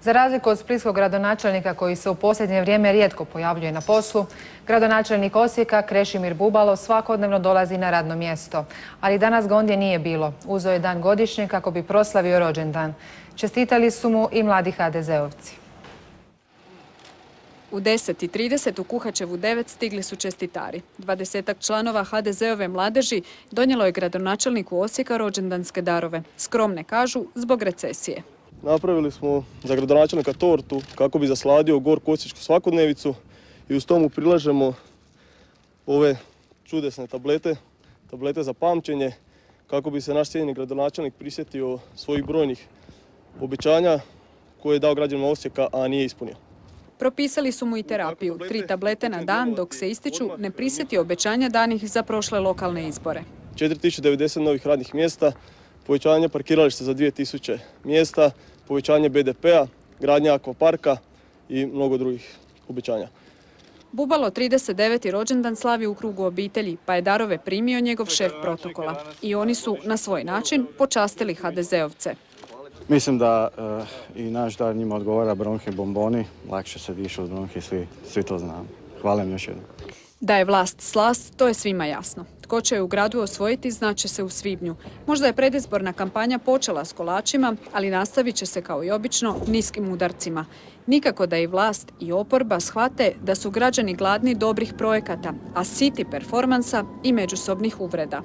Za razliku od splitskog gradonačelnika koji se u posljednje vrijeme rijetko pojavljuje na poslu, gradonačelnik Osijeka Krešimir Bubalo svakodnevno dolazi na radno mjesto. Ali danas ga ondje nije bilo. Uzeo je dan godišnji kako bi proslavio rođendan. Čestitali su mu i mladi HDZ-ovci. U 10:30 u Kuhačevu 9 stigli su čestitari. 20-ak članova HDZ-ove mladeži donijelo je gradonačelniku Osijeka rođendanske darove. Skromne kažu zbog recesije. Napravili smo za gradonačelnika tortu kako bi zasladio gorku osječku svakodnevicu i uz tomu prilažemo ove čudesne tablete za pamćenje kako bi se naš cijenjeni gradonačelnik prisjetio svojih brojnih obećanja koje je dao građanima Osijeka, a nije ispunio. Propisali su mu i terapiju, 3 tablete na dan dok se ističu ne prisjeti obećanja danih za prošle lokalne izbore. 4090 novih radnih mjesta, povećanje parkirališta za 2000 mjesta, povećanje BDP-a, gradnja akvaparka i mnogo drugih obećanja. Bubalo 39. rođendan slavi u krugu obitelji, pa je darove primio njegov šef protokola. I oni su na svoj način počastili HDZ-ovce. Mislim da i naš dar njima odgovara bronhi bomboni, lakše se diše od bronhi, svi to znamo. Hvala im još jednom. Da je vlast slast, to je svima jasno. Tko će je u gradu osvojiti, znaće se u svibnju. Možda je predizborna kampanja počela s kolačima, ali nastavit će se kao i obično niskim udarcima. Nikako da i vlast i oporba shvate da su građani gladni dobrih projekata, a siti performansa i međusobnih uvreda.